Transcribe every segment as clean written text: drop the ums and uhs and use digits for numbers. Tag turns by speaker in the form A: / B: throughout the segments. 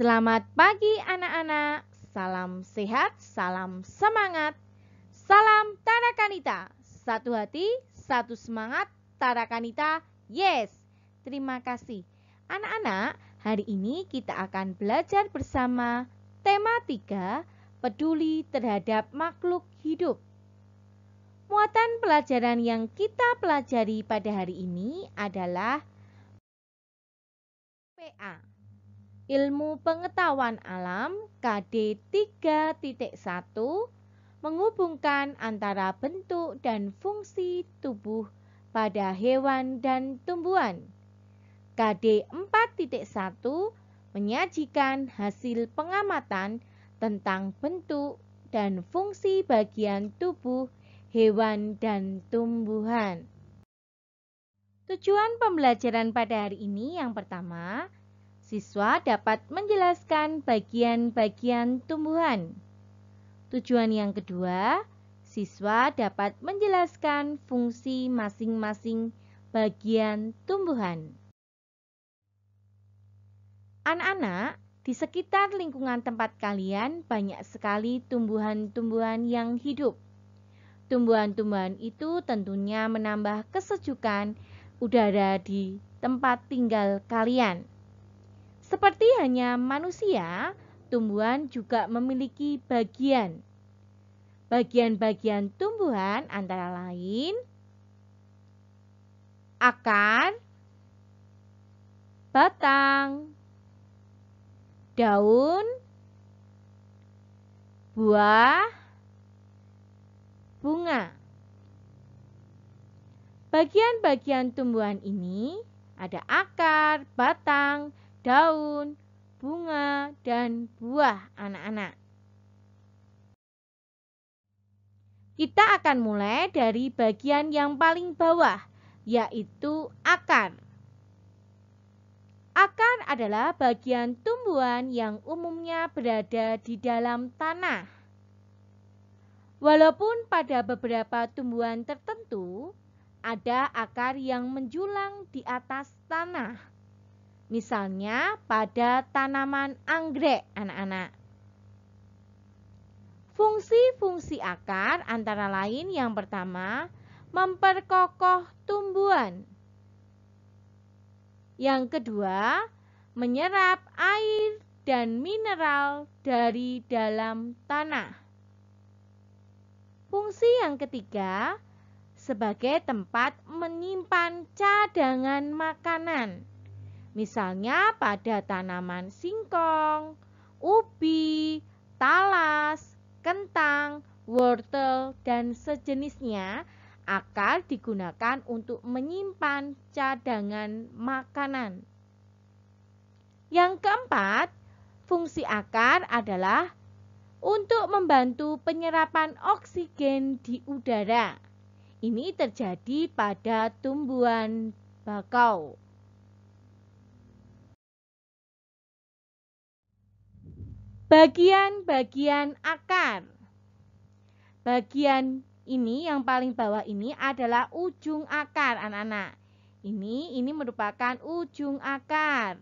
A: Selamat pagi anak-anak, salam sehat, salam semangat, salam Tarakanita. Satu hati, satu semangat, Tarakanita, yes. Terima kasih. Anak-anak, hari ini kita akan belajar bersama tema 3, peduli terhadap makhluk hidup. Muatan pelajaran yang kita pelajari pada hari ini adalah PA. Ilmu Pengetahuan Alam KD 3.1 menghubungkan antara bentuk dan fungsi tubuh pada hewan dan tumbuhan. KD 4.1 menyajikan hasil pengamatan tentang bentuk dan fungsi bagian tubuh hewan dan tumbuhan. Tujuan pembelajaran pada hari ini yang pertama, siswa dapat menjelaskan bagian-bagian tumbuhan. Tujuan yang kedua, siswa dapat menjelaskan fungsi masing-masing bagian tumbuhan. Anak-anak, di sekitar lingkungan tempat kalian banyak sekali tumbuhan-tumbuhan yang hidup. Tumbuhan-tumbuhan itu tentunya menambah kesejukan udara di tempat tinggal kalian. Seperti hanya manusia, tumbuhan juga memiliki bagian. Bagian-bagian tumbuhan antara lain akar, batang, daun, buah, bunga. Bagian-bagian tumbuhan ini ada akar, batang, daun, bunga, dan buah anak-anak. Kita akan mulai dari bagian yang paling bawah, yaitu akar. Akar adalah bagian tumbuhan yang umumnya berada di dalam tanah. Walaupun pada beberapa tumbuhan tertentu, ada akar yang menjulang di atas tanah. Misalnya pada tanaman anggrek anak-anak. Fungsi-fungsi akar antara lain yang pertama, memperkokoh tumbuhan. Yang kedua, menyerap air dan mineral dari dalam tanah. Fungsi yang ketiga, sebagai tempat menyimpan cadangan makanan. Misalnya pada tanaman singkong, ubi, talas, kentang, wortel, dan sejenisnya, akar digunakan untuk menyimpan cadangan makanan. Yang keempat, fungsi akar adalah untuk membantu penyerapan oksigen di udara. Ini terjadi pada tumbuhan bakau. Bagian-bagian akar. Bagian ini yang paling bawah ini adalah ujung akar anak-anak. Ini merupakan ujung akar.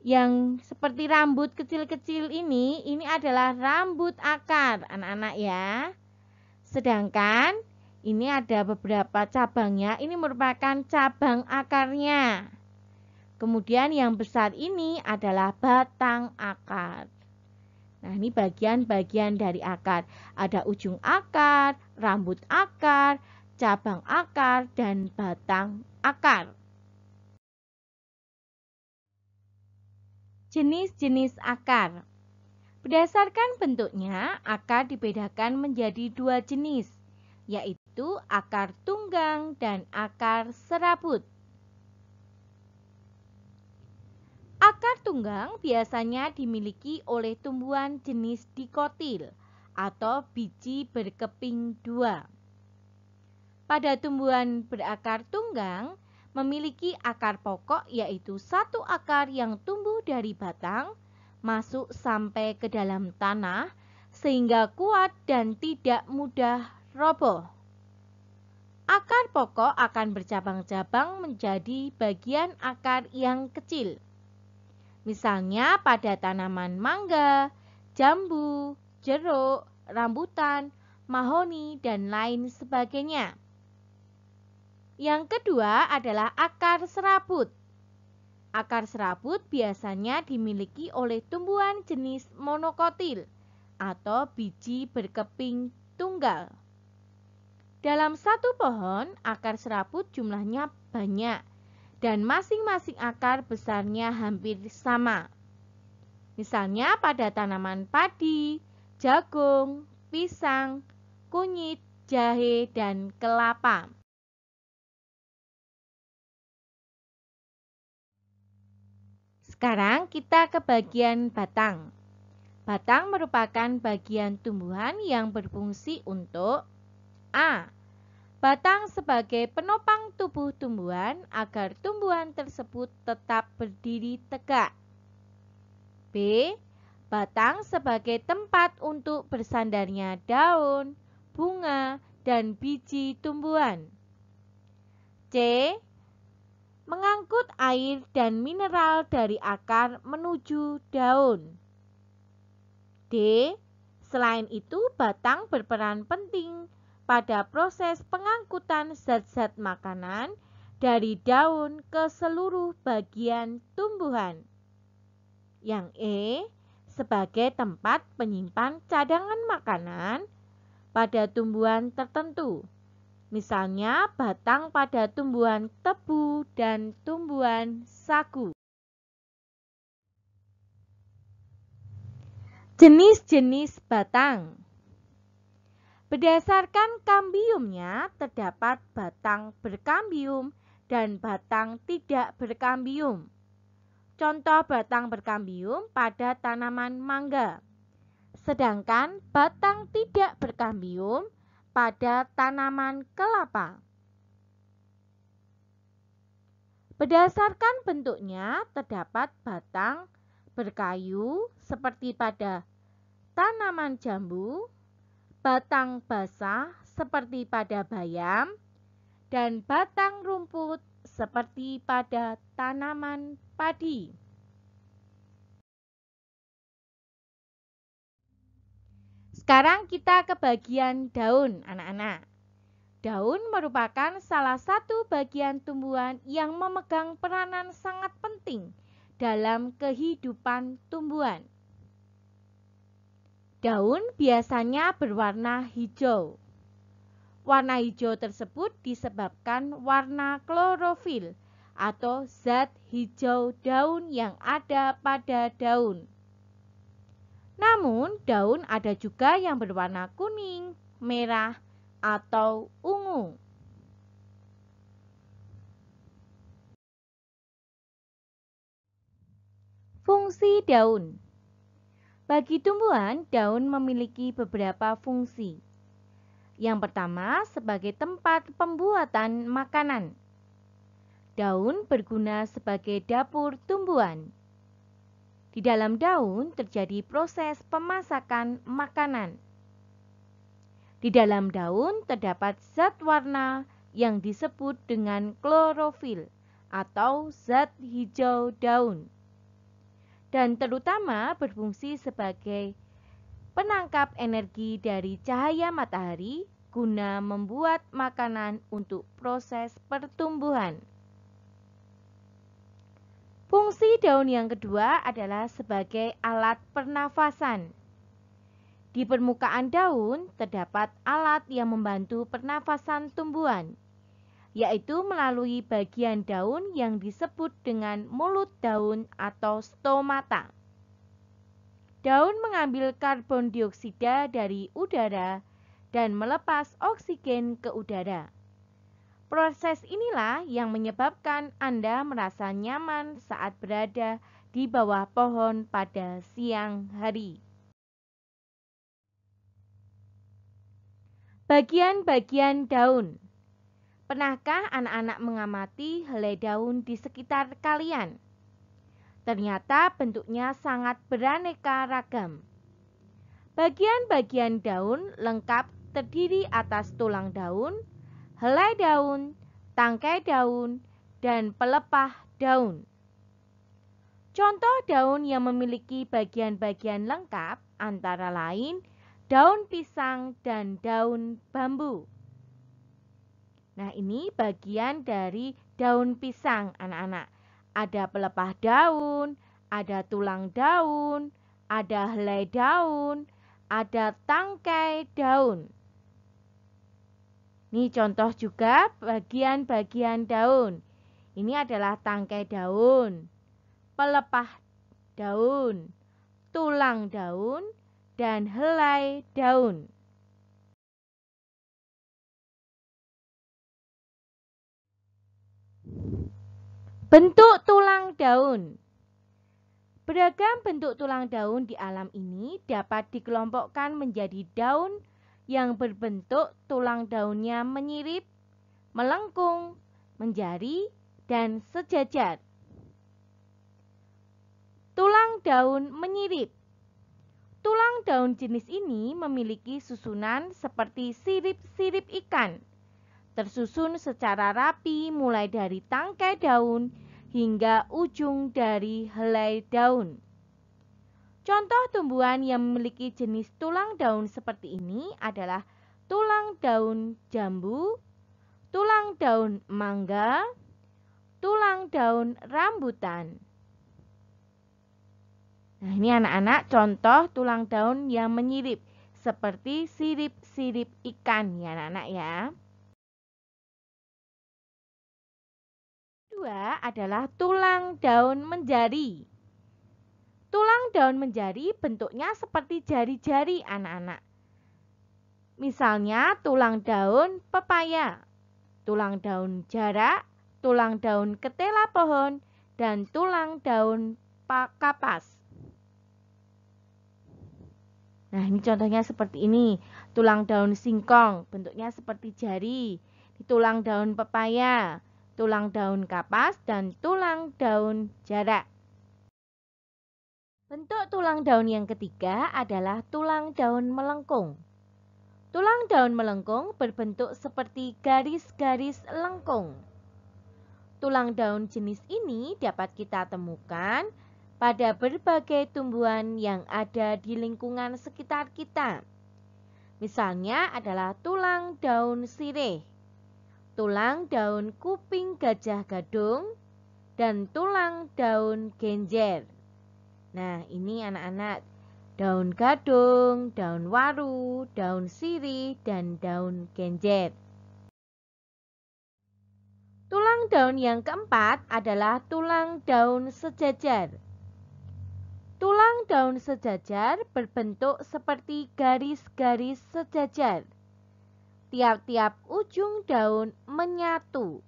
A: Yang seperti rambut kecil-kecil ini adalah rambut akar anak-anak ya. Sedangkan ini ada beberapa cabangnya, ini merupakan cabang akarnya. Kemudian yang besar ini adalah batang akar. Nah, ini bagian-bagian dari akar. Ada ujung akar, rambut akar, cabang akar, dan batang akar. Jenis-jenis akar. Berdasarkan bentuknya, akar dibedakan menjadi 2 jenis, yaitu akar tunggang dan akar serabut. Akar tunggang biasanya dimiliki oleh tumbuhan jenis dikotil atau biji berkeping 2. Pada tumbuhan berakar tunggang, memiliki akar pokok yaitu satu akar yang tumbuh dari batang, masuk sampai ke dalam tanah, sehingga kuat dan tidak mudah roboh. Akar pokok akan bercabang-cabang menjadi bagian akar yang kecil. Misalnya pada tanaman mangga, jambu, jeruk, rambutan, mahoni, dan lain sebagainya. Yang kedua adalah akar serabut. Akar serabut biasanya dimiliki oleh tumbuhan jenis monokotil atau biji berkeping tunggal. Dalam satu pohon, akar serabut jumlahnya banyak dan masing-masing akar besarnya hampir sama. Misalnya pada tanaman padi, jagung, pisang, kunyit, jahe, dan kelapa. Sekarang kita ke bagian batang. Batang merupakan bagian tumbuhan yang berfungsi untuk A. Batang sebagai penopang tubuh tumbuhan agar tumbuhan tersebut tetap berdiri tegak. B. Batang sebagai tempat untuk bersandarnya daun, bunga, dan biji tumbuhan. C. Mengangkut air dan mineral dari akar menuju daun. D. Selain itu, batang berperan penting pada proses pengangkutan zat-zat makanan dari daun ke seluruh bagian tumbuhan. Yang E. Sebagai tempat penyimpan cadangan makanan pada tumbuhan tertentu. Misalnya batang pada tumbuhan tebu dan tumbuhan sagu. Jenis-jenis batang. Berdasarkan kambiumnya terdapat batang berkambium dan batang tidak berkambium. Contoh batang berkambium pada tanaman mangga. Sedangkan batang tidak berkambium pada tanaman kelapa. Berdasarkan bentuknya terdapat batang berkayu seperti pada tanaman jambu, batang basah seperti pada bayam, dan batang rumput seperti pada tanaman padi. Sekarang kita ke bagian daun, anak-anak. Daun merupakan salah satu bagian tumbuhan yang memegang peranan sangat penting dalam kehidupan tumbuhan. Daun biasanya berwarna hijau. Warna hijau tersebut disebabkan warna klorofil atau zat hijau daun yang ada pada daun. Namun, daun ada juga yang berwarna kuning, merah, atau ungu. Fungsi daun. Bagi tumbuhan, daun memiliki beberapa fungsi. Yang pertama, sebagai tempat pembuatan makanan. Daun berguna sebagai dapur tumbuhan. Di dalam daun terjadi proses pemasakan makanan. Di dalam daun terdapat zat warna yang disebut dengan klorofil atau zat hijau daun, dan terutama berfungsi sebagai penangkap energi dari cahaya matahari guna membuat makanan untuk proses pertumbuhan. Fungsi daun yang kedua adalah sebagai alat pernafasan. Di permukaan daun terdapat alat yang membantu pernafasan tumbuhan, yaitu melalui bagian daun yang disebut dengan mulut daun atau stomata. Daun mengambil karbon dioksida dari udara dan melepas oksigen ke udara. Proses inilah yang menyebabkan Anda merasa nyaman saat berada di bawah pohon pada siang hari. Bagian-bagian daun. Pernahkah anak-anak mengamati helai daun di sekitar kalian? Ternyata bentuknya sangat beraneka ragam. Bagian-bagian daun lengkap terdiri atas tulang daun, helai daun, tangkai daun, dan pelepah daun. Contoh daun yang memiliki bagian-bagian lengkap antara lain daun pisang dan daun bambu. Nah, ini bagian dari daun pisang, anak-anak. Ada pelepah daun, ada tulang daun, ada helai daun, ada tangkai daun. Ini contoh juga bagian-bagian daun. Ini adalah tangkai daun, pelepah daun, tulang daun, dan helai daun. Bentuk tulang daun. Beragam bentuk tulang daun di alam ini dapat dikelompokkan menjadi daun yang berbentuk tulang daunnya menyirip, melengkung, menjari, dan sejajar. Tulang daun menyirip. Tulang daun jenis ini memiliki susunan seperti sirip-sirip ikan, tersusun secara rapi mulai dari tangkai daun hingga ujung dari helai daun. Contoh tumbuhan yang memiliki jenis tulang daun seperti ini adalah tulang daun jambu, tulang daun mangga, tulang daun rambutan. Nah, ini anak-anak contoh tulang daun yang menyirip seperti sirip-sirip ikan ya anak-anak ya. Kedua adalah tulang daun menjari. Tulang daun menjari bentuknya seperti jari-jari anak-anak. Misalnya tulang daun pepaya, tulang daun jarak, tulang daun ketela pohon, dan tulang daun kapas. Nah, ini contohnya seperti ini. Tulang daun singkong, bentuknya seperti jari. Tulang daun pepaya, tulang daun kapas, dan tulang daun jarak. Bentuk tulang daun yang ketiga adalah tulang daun melengkung. Tulang daun melengkung berbentuk seperti garis-garis lengkung. Tulang daun jenis ini dapat kita temukan pada berbagai tumbuhan yang ada di lingkungan sekitar kita. Misalnya adalah tulang daun sirih, tulang daun kuping gajah gadung, dan tulang daun genjer. Nah, ini anak-anak, daun gadung, daun waru, daun sirih, dan daun genjer. Tulang daun yang keempat adalah tulang daun sejajar. Tulang daun sejajar berbentuk seperti garis-garis sejajar. Tiap-tiap ujung daun menyatu.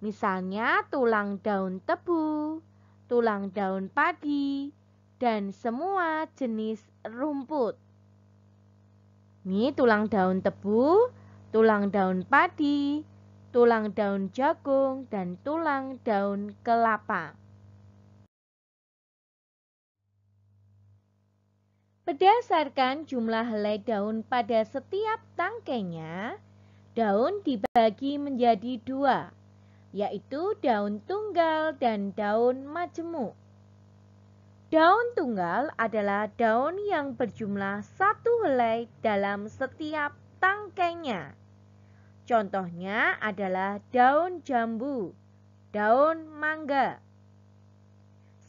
A: Misalnya tulang daun tebu, tulang daun padi, dan semua jenis rumput. Ini tulang daun tebu, tulang daun padi, tulang daun jagung, dan tulang daun kelapa. Berdasarkan jumlah helai daun pada setiap tangkainya, daun dibagi menjadi dua, yaitu daun tunggal dan daun majemuk. Daun tunggal adalah daun yang berjumlah satu helai dalam setiap tangkainya. Contohnya adalah daun jambu, daun mangga.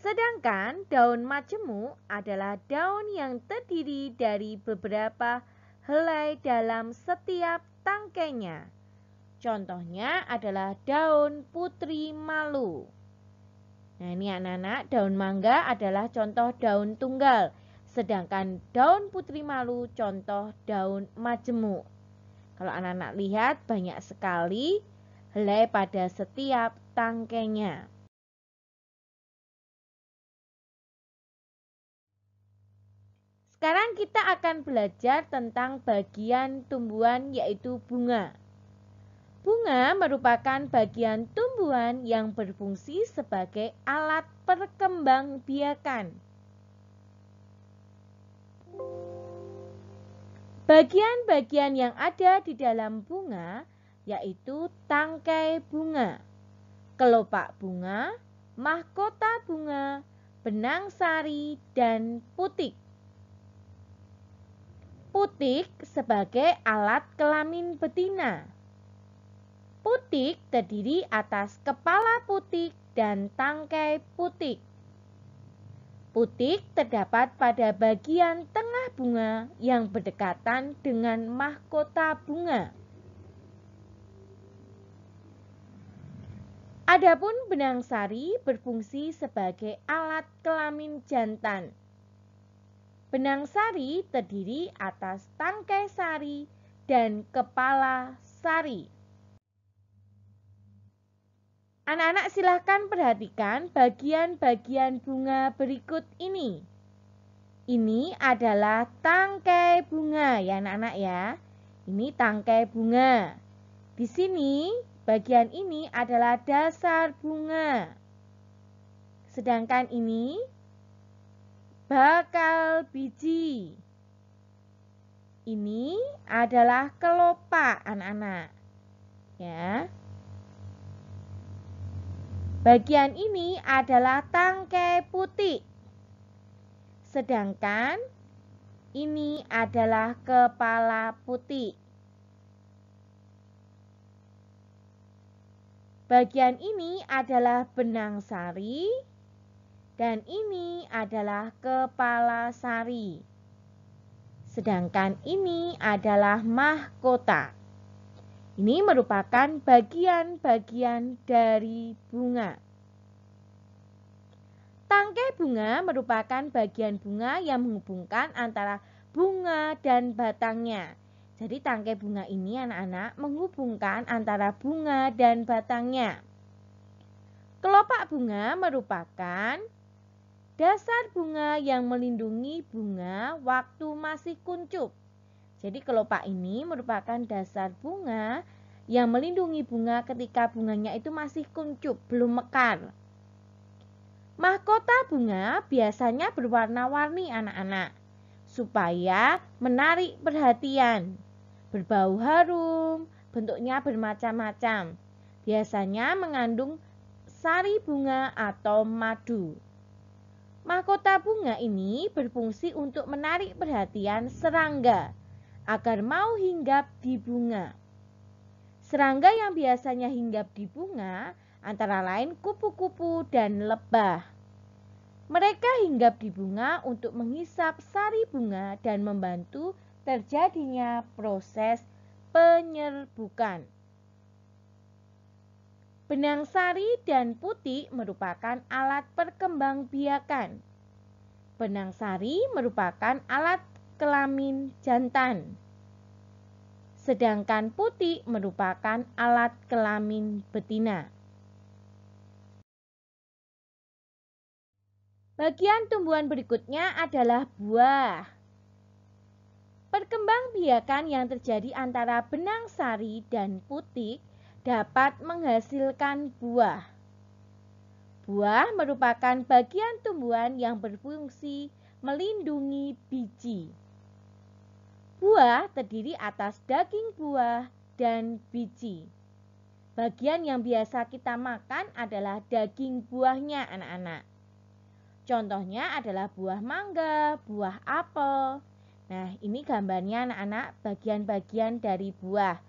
A: Sedangkan daun majemuk adalah daun yang terdiri dari beberapa helai dalam setiap tangkainya. Contohnya adalah daun putri malu. Nah, ini anak-anak, daun mangga adalah contoh daun tunggal. Sedangkan daun putri malu contoh daun majemuk. Kalau anak-anak lihat banyak sekali helai pada setiap tangkainya. Sekarang kita akan belajar tentang bagian tumbuhan yaitu bunga. Bunga merupakan bagian tumbuhan yang berfungsi sebagai alat perkembangbiakan. Bagian-bagian yang ada di dalam bunga yaitu tangkai bunga, kelopak bunga, mahkota bunga, benang sari, dan putik. Putik sebagai alat kelamin betina. Putik terdiri atas kepala putik dan tangkai putik. Putik terdapat pada bagian tengah bunga yang berdekatan dengan mahkota bunga. Adapun benang sari berfungsi sebagai alat kelamin jantan. Benang sari terdiri atas tangkai sari dan kepala sari. Anak-anak silahkan perhatikan bagian-bagian bunga berikut ini. Ini adalah tangkai bunga ya anak-anak ya. Ini tangkai bunga. Di sini bagian ini adalah dasar bunga. Sedangkan ini bakal biji. Ini adalah kelopak anak-anak. Ya. Bagian ini adalah tangkai putik. Sedangkan ini adalah kepala putik. Bagian ini adalah benang sari. Dan ini adalah kepala sari. Sedangkan ini adalah mahkota. Ini merupakan bagian-bagian dari bunga. Tangkai bunga merupakan bagian bunga yang menghubungkan antara bunga dan batangnya. Jadi tangkai bunga ini anak-anak menghubungkan antara bunga dan batangnya. Kelopak bunga merupakan dasar bunga yang melindungi bunga waktu masih kuncup. Jadi kelopak ini merupakan dasar bunga yang melindungi bunga ketika bunganya itu masih kuncup, belum mekar. Mahkota bunga biasanya berwarna-warni anak-anak, supaya menarik perhatian. Berbau harum, bentuknya bermacam-macam. Biasanya mengandung sari bunga atau madu. Mahkota bunga ini berfungsi untuk menarik perhatian serangga agar mau hinggap di bunga. Serangga yang biasanya hinggap di bunga antara lain kupu-kupu dan lebah. Mereka hinggap di bunga untuk menghisap sari bunga dan membantu terjadinya proses penyerbukan. Benang sari dan putik merupakan alat perkembangbiakan. Benang sari merupakan alat kelamin jantan. Sedangkan putik merupakan alat kelamin betina. Bagian tumbuhan berikutnya adalah buah. Perkembangbiakan yang terjadi antara benang sari dan putik dapat menghasilkan buah. Buah merupakan bagian tumbuhan yang berfungsi melindungi biji. Buah terdiri atas daging buah dan biji. Bagian yang biasa kita makan adalah daging buahnya anak-anak. Contohnya adalah buah mangga, buah apel. Nah, ini gambarnya anak-anak bagian-bagian dari buah.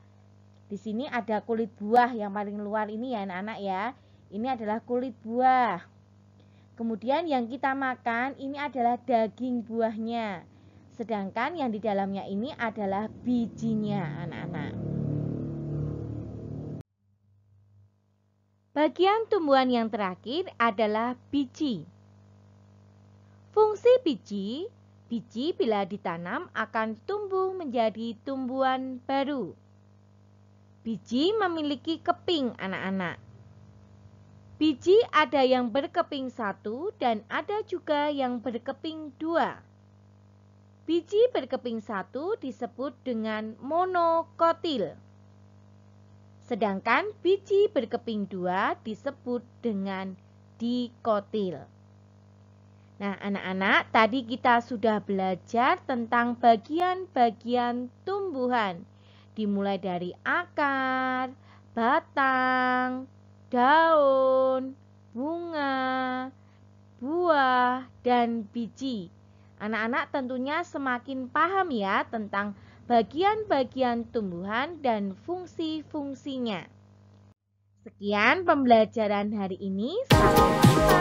A: Di sini ada kulit buah yang paling luar ini ya anak-anak ya. Ini adalah kulit buah. Kemudian yang kita makan ini adalah daging buahnya. Sedangkan yang di dalamnya ini adalah bijinya anak-anak. Bagian tumbuhan yang terakhir adalah biji. Fungsi biji bila ditanam akan tumbuh menjadi tumbuhan baru. Biji memiliki keping anak-anak. Biji ada yang berkeping 1 dan ada juga yang berkeping 2. Biji berkeping 1 disebut dengan monokotil. Sedangkan biji berkeping 2 disebut dengan dikotil. Nah anak-anak, tadi kita sudah belajar tentang bagian-bagian tumbuhan. Dimulai dari akar, batang, daun, bunga, buah, dan biji. Anak-anak tentunya semakin paham ya tentang bagian-bagian tumbuhan dan fungsi-fungsinya. Sekian pembelajaran hari ini. Sampai jumpa.